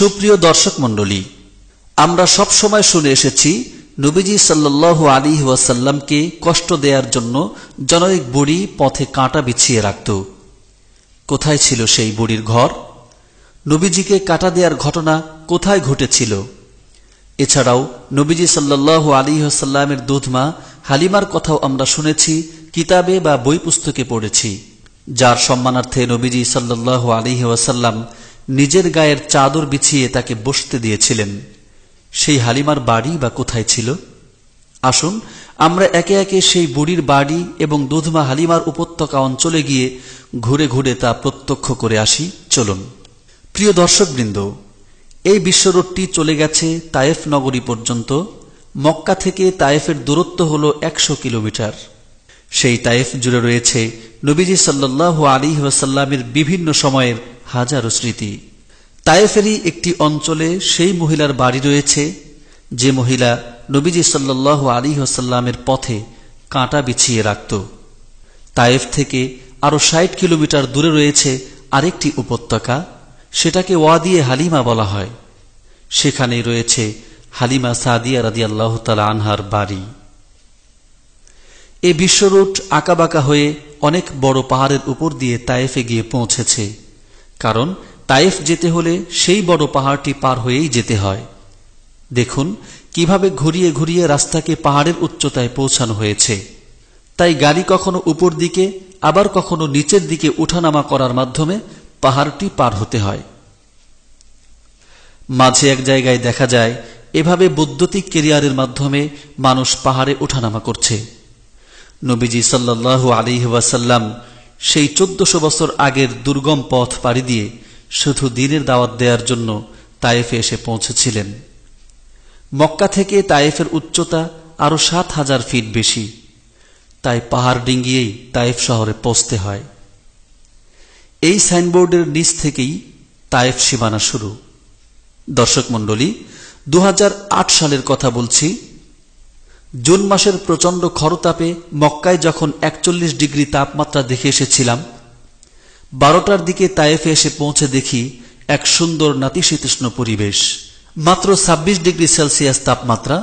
সুপ্রিয় দর্শক মণ্ডলী, আমরা সব সময় শুনে এসেছি নবীজি সাল্লাল্লাহু আলাইহি ওয়াসাল্লামকে কষ্ট দেওয়ার জন্য জনৈক বুড়ি পথে কাঁটা বিছিয়ে রাখত। কোথায় ছিল সেই বুড়ির ঘর? নবীজিকে কাঁটা দেওয়ার ঘটনা কোথায় ঘটেছিল? এছাড়াও নবীজি সাল্লাল্লাহু আলাইহি ওয়াসাল্লামের দুধমা হালিমার কথাও আমরা শুনেছি, কিতাবে বা বই পুস্তকে পড়েছি, যার সম্মানার্থে নবীজি সাল্লাল্লাহু আলাইহি ওয়াসাল্লাম নিজের গায়ের চাদর বিছিয়ে তাকে বসতে দিয়েছিলেন। সেই হালিমার বাড়ি বা কোথায় ছিল? আসুন আমরা একে একে সেই বুড়ির বাড়ি এবং দুধমা হালিমার উপত্যকা অঞ্চলে গিয়ে ঘুরে ঘুরে তা প্রত্যক্ষ করে আসি। চলুন প্রিয় দর্শকবৃন্দ, এই বিশ্বরোডটি চলে গেছে তায়েফ নগরী পর্যন্ত। মক্কা থেকে তায়েফের দূরত্ব হল 100 কিলোমিটার। সেই তায়েফ জুড়ে রয়েছে নবীজি সাল্লাল্লাহু আলাইহি ওয়াসাল্লামের বিভিন্ন সময়ের হাজারো স্মৃতি। তায়েফেরই একটি অঞ্চলে সেই মহিলার বাড়ি রয়েছে যে মহিলা নবীজি সাল্লাল্লাহু আলাইহি ওয়াসাল্লামের পথে কাঁটা বিছিয়ে রাখত। তায়েফ থেকে আরো 60 কিলোমিটার দূরে রয়েছে আরেকটি উপত্যকা, সেটাকে ওয়াদিয়ে হালিমা বলা হয়। সেখানেই রয়েছে হালিমা সাদিয়া রাদিয়াল্লাহু তাআলা আনহার বাড়ি। এই বিশ্বরুট আঁকাবাঁকা হয়ে অনেক বড় পাহাড়ের উপর দিয়ে তায়েফে গিয়ে পৌঁছেছে, কারণ তায়েফ যেতে হলে সেই বড় পাহাড়টি পার হয়েই যেতে হয়। দেখুন কিভাবে ঘুরিয়ে ঘুরিয়ে রাস্তাকে পাহাড়ের উচ্চতায় পৌঁছানো হয়েছে। তাই গাড়ি কখনো উপর দিকে আবার কখনো নিচের দিকে উঠানামা করার মাধ্যমে পাহাড়টি পার হতে হয়। মাঝে এক জায়গায় দেখা যায় এভাবে বৈদ্যুতিক ক্যারিয়ারের মাধ্যমে মানুষ পাহাড়ে উঠানামা করছে। নবীজি সাল্লাল্লাহু আলাইহি ওয়াসাল্লাম সেই 1400 বছর আগের দুর্গম পথ পাড়ি দিয়ে শুধু দ্বীনের দাওয়াত দেওয়ার জন্য তায়েফে এসে পৌঁছেছিলেন। মক্কা থেকে তায়েফের উচ্চতা আরো 7000 ফিট বেশি, তাই পাহাড় ডিঙ্গিয়েই তায়েফ শহরে পৌঁছতে হয়। এই সাইনবোর্ডের নিচ থেকেই তায়েফ সীমানা শুরু। দর্শক মণ্ডলী, 2008 সালের কথা বলছি। জুন মাসের প্রচন্ড খরতাপে মক্কায় যখন 41 ডিগ্রি তাপমাত্রা দেখে এসেছিলাম, 12টার দিকে তায়েফে এসে পৌঁছে দেখি এক সুন্দর নাতিশীতোষ্ণ পরিবেশ। মাত্র 26 ডিগ্রি সেলসিয়াস তাপমাত্রা।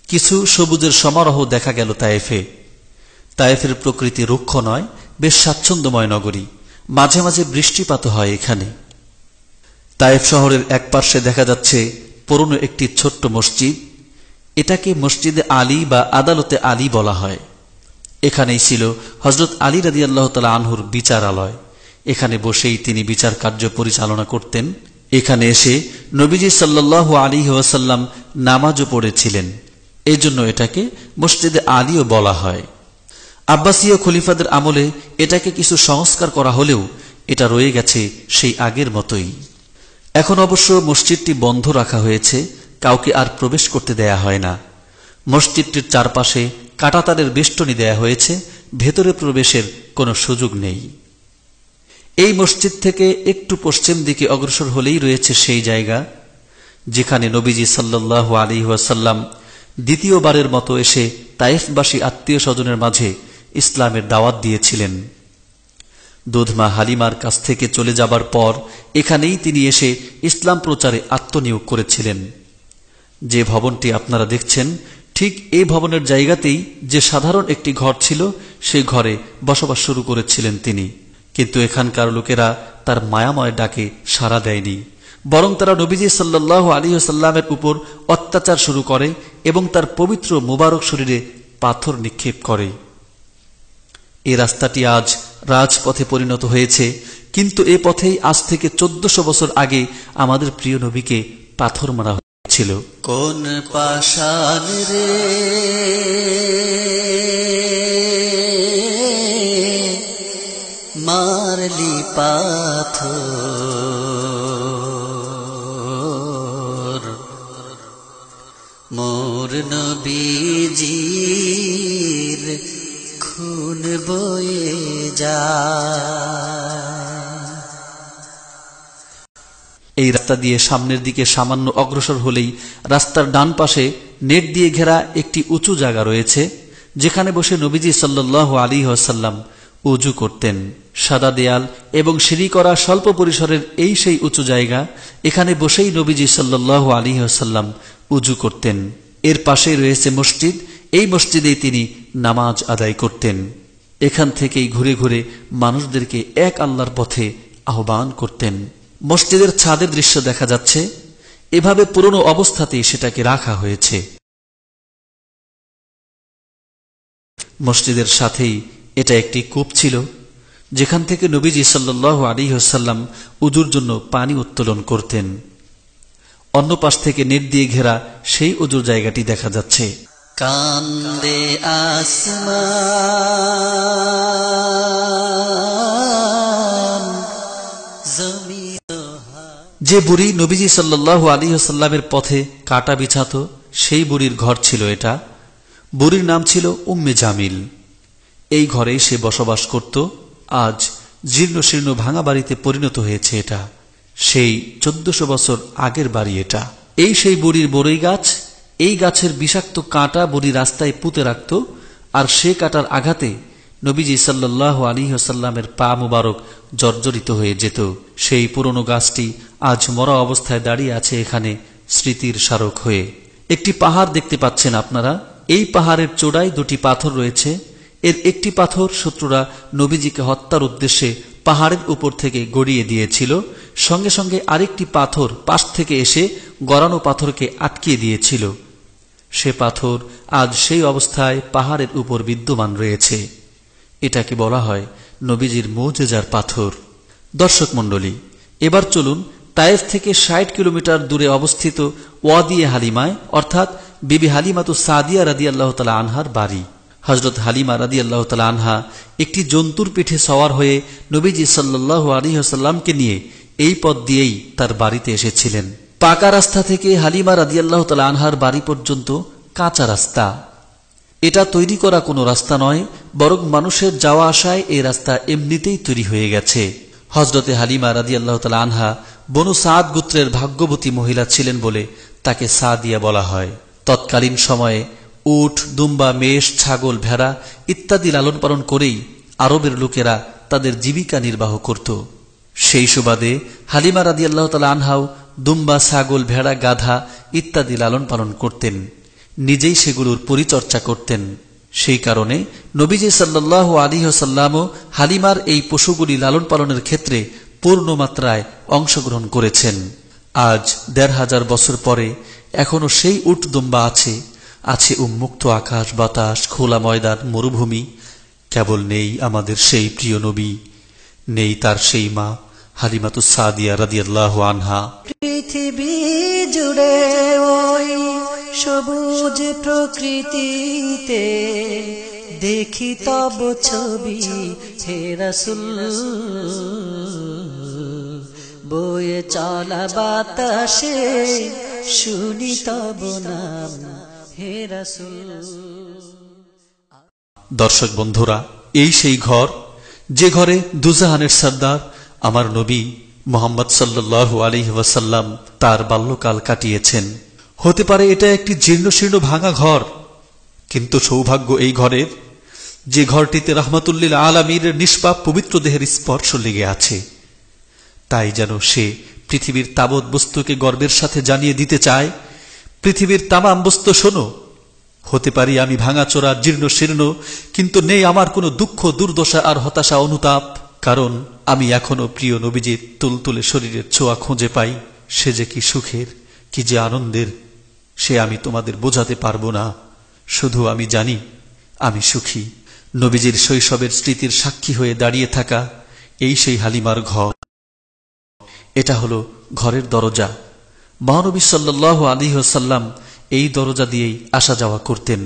কিছু সবুজের সমারোহ দেখা গেল তায়েফে। তায়েফের প্রকৃতি রুক্ষ নয়, বেশ স্বাচ্ছন্দ্যময় নগরী। মাঝে মাঝে বৃষ্টিপাত হয় এখানে। তায়েফ শহরের এক পার্শ্বে দেখা যাচ্ছে পুরনো একটি ছোট্ট মসজিদ। এটাকে মসজিদে আলী বা আদালতে আলী বলা হয়। এখানেই ছিল হযরত আলী রাদিয়াল্লাহু তাআলা আনহুর বিচারালয়। এখানে বসেই তিনি বিচার কার্য পরিচালনা করতেন। এখানে এসে নবীজি সাল্লাল্লাহু আলাইহি ওয়াসাল্লাম নামাজও পড়েছিলেন। এজন্য এটাকে মসজিদে আলীও বলা হয়। আব্বাসীয় খলিফাদের আমলে এটাকে কিছু সংস্কার করা হলেও এটা রয়ে গেছে সেই আগের মতোই। এখন অবশ্য মসজিদটি বন্ধ রাখা হয়েছে, কাউকে আর প্রবেশ করতে দেয়া হয় না। মসজিদটির চারপাশে কাঁটাতারের বেষ্টনী দেয়া হয়েছে, ভেতরে প্রবেশের কোনো সুযোগ নেই। এই মসজিদ থেকে একটু পশ্চিম দিকে অগ্রসর হলেই রয়েছে সেই জায়গা যেখানে নবীজি সাল্লাল্লাহু আলাইহি ওয়াসাল্লাম দ্বিতীয়বারের মতো এসে তায়েফবাসী আত্মীয় স্বজনের মাঝে ইসলামের দাওয়াত দিয়েছিলেন। দুধমা হালিমার কাছ থেকে চলে যাবার পর এখানেই তিনি এসে ইসলাম প্রচারে আত্মনিয়োগ করেছিলেন। যে ভবনটি আপনারা দেখছেন, ঠিক এই ভবনের জায়গাতেই যে সাধারণ একটি ঘর ছিল, সেই ঘরে বসবাস শুরু করেছিলেন তিনি। কিন্তু এখানকার লোকেরা তার মায়াময় ডাকে সাড়া দেয়নি, বরং তারা নবীজি সাল্লাল্লাহু আলাইহি ওয়াসাল্লামের উপর অত্যাচার শুরু করে এবং তার পবিত্র মুবারক শরীরে পাথর নিক্ষেপ করে। এই রাস্তাটি আজ রাজপথে পরিণত হয়েছে, কিন্তু এ পথেই আজ থেকে 1400 বছর আগে আমাদের প্রিয় নবীকে পাথর মারা হয়েছিল। কোন পাষাণ রে মারলি পাথর, মোর নবীজির খুন বয়ে যায়। এই রাস্তা দিয়ে সামনের দিকে সামান্য অগ্রসর হলেই রাস্তার ডান পাশে নেট দিয়ে ঘেরা একটি উঁচু জায়গা রয়েছে, যেখানে বসে নবীজি সাল্লাল্লাহু আলাইহি ওয়াসাল্লাম ওযু করতেন। সাদা দেয়াল এবং সিঁড়ি করা স্বল্প পরিসরের এই সেই উঁচু জায়গা, এখানে বসেই নবীজি সাল্লাল্লাহু আলাইহি ওয়াসাল্লাম উজু করতেন। এর পাশেই রয়েছে মসজিদ, এই মসজিদেই তিনি নামাজ আদায় করতেন। এখান থেকেই ঘুরে ঘুরে মানুষদেরকে এক আল্লাহর পথে আহ্বান করতেন। মসজিদের ছাদের দৃশ্য দেখা যাচ্ছে, এভাবে পুরনো অবস্থাতেই সেটাকে রাখা হয়েছে। মসজিদের সাথেই এটা একটি কূপ ছিল, যেখান থেকে নবীজি সাল্লাল্লাহু আলাইহি ওয়াসাল্লাম উজুর জন্য পানি উত্তোলন করতেন। অন্য পাশ থেকে নেট দিয়ে ঘেরা সেই উজুর জায়গাটি দেখা যাচ্ছে। কান্দে আসমান জমিন। যে বুড়ি নবীজি সাল্লাল্লাহু আলাইহি ওয়াসাল্লামের পথে কাটা বিছাত, সেই বুড়ির ঘর ছিল এটা। বুড়ির নাম ছিল উম্মে জামিল। এই ঘরেই সে বসবাস করত। আজ জীর্ণ শীর্ণ ভাঙা বাড়িতে পরিণত হয়েছে এটা। সেই 1400 বছর আগের বাড়ি এটা। এই সেই বুড়ির বড়ই গাছ। এই গাছের বিষাক্ত কাঁটা বুড়ি রাস্তায় পুঁতে রাখত, আর সে কাঁটার আঘাতে নবীজি সাল্লাল্লাহু আলাইহি ওয়াসাল্লামের পা মুবারক জর্জরিত হয়ে যেত। সেই পুরনো গাছটি আজ মরা অবস্থায় দাঁড়িয়ে আছে এখানে স্মৃতির স্মারক হয়ে। একটি পাহাড় দেখতে পাচ্ছেন আপনারা। এই পাহাড়ের চূড়ায় দুটি পাথর রয়েছে। এর একটি পাথর শত্রুরা নবীজিকে হত্যার উদ্দেশ্যে পাহাড়ের উপর থেকে গড়িয়ে দিয়েছিল, সঙ্গে সঙ্গে আরেকটি পাথর পাশ থেকে এসে গড়ানো পাথরকে আটকিয়ে দিয়েছিল। সে পাথর আজ সেই অবস্থায় পাহাড়ের উপর বিদ্যমান রয়েছে। এটাকে বলা হয় নবীজির মুজেজার পাথর। দর্শক মণ্ডলী, এবার চলুন তায়েফ থেকে 60 কিলোমিটার দূরে অবস্থিত ওয়াদিয়ে হালিমায়, অর্থাৎ বিবি হালিমাতু সাদিয়া রাদিয়াল্লাহু তাআলা আনহার বাড়ি। হযরত হালিমা রাদিয়াল্লাহু তাআলা আনহা একটি জন্তুর পিঠে সওয়ার হয়ে নবীজি সাল্লাল্লাহু আলাইহি ওয়াসাল্লামকে নিয়ে এই পথ দিয়েই তার বাড়িতে এসেছিলেন। পাকা রাস্তা থেকে হালিমা রাদিয়াল্লাহু তাআলা আনহার বাড়ি পর্যন্ত কাঁচা রাস্তা। এটা তৈরি করা কোনো রাস্তা নয়, বরং মানুষের যাওয়া আসায় এই রাস্তা এমনিতেই তৈরি হয়ে গেছে। হযরতে হালিমা রাদিয়াল্লাহু তাআলা আনহা বনু সাদ গোত্রের ভাগ্যবতী মহিলা ছিলেন বলে তাকে সাদিয়া বলা হয়। তৎকালীন সময়ে উট, দুম্বা, মেষ, ছাগল, ভেড়া ইত্যাদি লালন পালন করেই আরবের লোকেরা তাদের জীবিকা নির্বাহ করত। সেই সুবাদে হালিমা রাদিয়াল্লাহু তাআলা আনহাও দুম্বা, ছাগল, ভেড়া, গাধা ইত্যাদি লালন পালন করতেন। নিজেই সেগুলোর পরিচর্যা করতেন। সেই কারণে নবীজি সাল্লাল্লাহু আলাইহি ওয়াসাল্লামও হালিমার এই পশুগুলি লালন পালনের ক্ষেত্রে পূর্ণ মাত্রায় অংশগ্রহণ করেছেন। আজ ১৫০০ বছর পরে এখনো সেই উট, দুম্বা আছে। আছে উন্মুক্ত আকাশ, বাতাস, খোলা ময়দান, মরুভূমি। কেবল নেই আমাদের সেই প্রিয় নবী, নেই তার সেই মা হালিমাতু সাদিয়া রাদিয়াল্লাহু আনহা। পৃথিবী জুড়ে ওই সবুজ প্রকৃতিতে দেখি তব ছবি হে রাসূল, বয়ে চলা বাতাসে শুনি তব নাম হে রাসূল। দর্শক বন্ধুরা, এই সেই ঘর, যে ঘরে দুজাহানের সর্দার আমার নবী মুহাম্মদ সাল্লাল্লাহু আলাইহি ওয়াসাল্লাম তার বাল্যকাল কাটিয়েছেন। হতে পারে এটা একটি জীর্ণশীর্ণ ভাঙা ঘর, কিন্তু সৌভাগ্য এই ঘরের যে ঘরটিতে রাহমাতুল্লিল আলামিনের নিষ্পাপ পবিত্র দেহের স্পর্শ লেগে আছে। তাই যেন সে পৃথিবীর তাবৎ বস্তুকে গর্বের সাথে জানিয়ে দিতে চায়, পৃথিবীর তামাম বস্তু শোনো, হতে পারি আমি ভাঙাচোরা, জীর্ণ শীর্ণ, কিন্তু নেই আমার কোনো দুঃখ, দুর্দশা আর হতাশা, অনুতাপ, কারণ আমি এখনো প্রিয় নবীজির তুলতুলে শরীরের ছোঁয়া খুঁজে পাই। সে যে কি সুখের, কি যে আনন্দের, সে আমি তোমাদের বোঝাতে পারবো না। শুধু আমি জানি আমি সুখী। নবীজির শৈশবের স্মৃতির সাক্ষী হয়ে দাঁড়িয়ে থাকা এই সেই হালিমার ঘর। এটা হলো ঘরের দরজা। মহানবী সাল্লাল্লাহু আলাইহি ওয়াসাল্লাম এই দরজা দিয়েই আসা যাওয়া করতেন।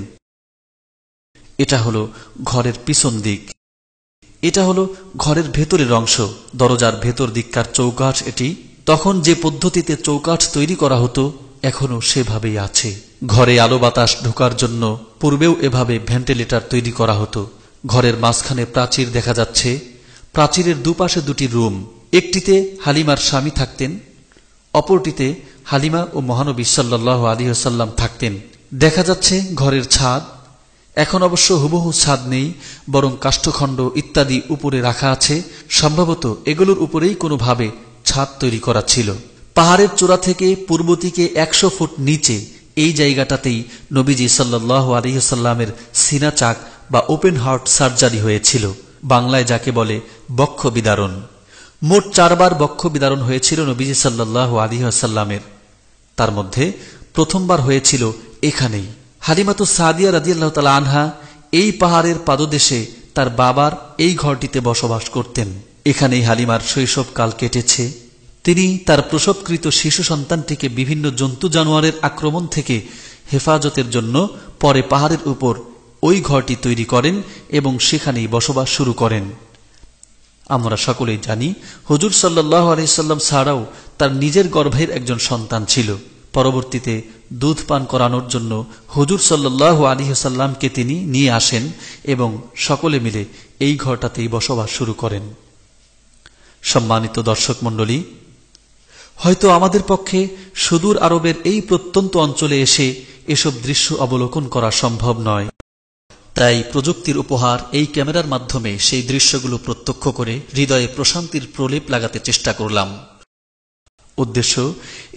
এটা হলো ঘরের পিছন দিক। এটা হলো ঘরের ভেতরের অংশ, দরজার ভেতর দিককার চৌকাঠ এটি। তখন যে পদ্ধতিতে চৌকাঠ তৈরি করা হতো এখনো সেভাবেই আছে। ঘরে আলো বাতাস ঢোকার জন্য পূর্বেও এভাবে ভেন্টিলেটর তৈরি করা হতো। ঘরের মাঝখানে প্রাচীর দেখা যাচ্ছে। প্রাচীরের দুপাশে দুটি রুম। একটিতে হালিমার স্বামী থাকতেন, অপরটিতে হালিমা ও মহানবী সাল্লাল্লাহু আলাইহি ওয়াসাল্লাম থাকতেন। দেখা যাচ্ছে ঘরের ছাদ। এখন অবশ্য হুবহু ছাদ নেই, বরং কাষ্ঠখণ্ড ইত্যাদি উপরে রাখা আছে। সম্ভবত এগুলোর উপরেই কোনোভাবে ছাদ তৈরি করা ছিল। পাহাড়ের চূড়া থেকে পূর্ব দিকে 100 ফুট নিচে এই জায়গাটাতেই নবীজি সাল্লাল্লাহু আলাইহি ওয়াসাল্লামের সিনা চাক বা ওপেন হার্ট সার্জারি হয়েছিল, বাংলায় যাকে বলে বক্ষ বিদারণ। মোট 4 বার বক্ষ বিদারণ হয়েছিল নবীজি সাল্লাল্লাহু আলাইহি ওয়াসাল্লামের। তার মধ্যে প্রথমবার হয়েছিল এখানেই। হালিমাতুস সাদিয়া রাদিয়াল্লাহু তাআলা আনহা এই পাহাড়ের পাদদেশে তার বাবার এই ঘরটিতে বসবাস করতেন। এখানেই হালিমার শৈশবকাল কেটেছে। তিনি তার প্রসবকৃত শিশু সন্তানটিকে বিভিন্ন জন্তু জানোয়ারের আক্রমণ থেকে হেফাজতের জন্য পরে পাহাড়ের উপর ওই ঘরটি তৈরি করেন এবং সেখানেই বসবাস শুরু করেন। আমরা সকলেই জানি হুজুর সাল্লাল্লাহু আলাইহি সাল্লাম ছাড়াও তার নিজের গর্ভের একজন সন্তান ছিল। পরবর্তীতে দুধ পান করানোর জন্য হুজুর সাল্লাল্লাহু আলাইহি সাল্লামকে তিনি নিয়ে আসেন এবং সকলে মিলে এই ঘরটাতেই বসবাস শুরু করেন। সম্মানিত দর্শক মণ্ডলী, হয়তো আমাদের পক্ষে সুদূর আরবের এই প্রত্যন্ত অঞ্চলে এসে এসব দৃশ্য অবলোকন করা সম্ভব নয়। তাই প্রযুক্তির উপহার এই ক্যামেরার মাধ্যমে সেই দৃশ্যগুলো প্রত্যক্ষ করে হৃদয়ে প্রশান্তির প্রলেপ লাগাতে চেষ্টা করলাম। উদ্দেশ্য,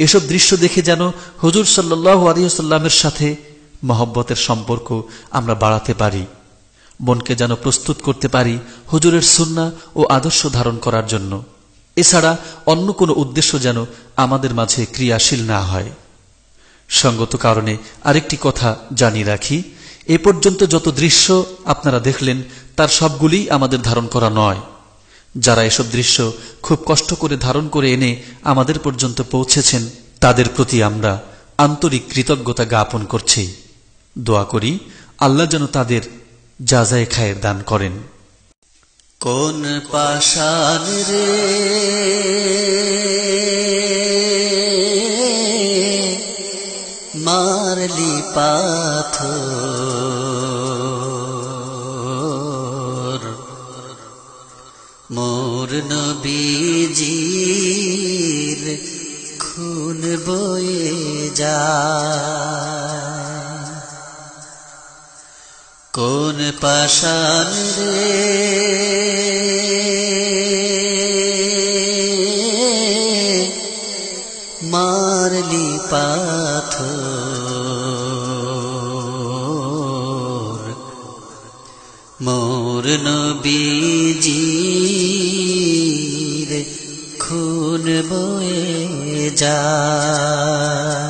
এসব দৃশ্য দেখে যেন হুজুর সাল্লাল্লাহু আলাইহি ওয়াসাল্লামের সাথে মহব্বতের সম্পর্ক আমরা বাড়াতে পারি, মনকে যেন প্রস্তুত করতে পারি হুজুরের সুন্নাহ ও আদর্শ ধারণ করার জন্য। এছাড়া অন্য কোনো উদ্দেশ্য যেন আমাদের মাঝে ক্রিয়াশীল না হয়। সঙ্গত কারণে আরেকটি কথা জানিয়ে রাখি, এ পর্যন্ত যত দৃশ্য আপনারা দেখলেন তার সবগুলিই আমাদের ধারণ করা নয়। যারা এসব দৃশ্য খুব কষ্ট করে ধারণ করে এনে আমাদের পর্যন্ত পৌঁছেছেন তাদের প্রতি আমরা আন্তরিক কৃতজ্ঞতা জ্ঞাপন করছি। দোয়া করি আল্লাহ যেন তাদের জাযায়ে খায়ের দান করেন। কোন পাষাণ রে মারলি পাথর, মোর নবীজির খুন বয়ে যায়। কোন পাষাণ রে মারলি পাথর, মোর নবীজির খুন বয়ে যায়।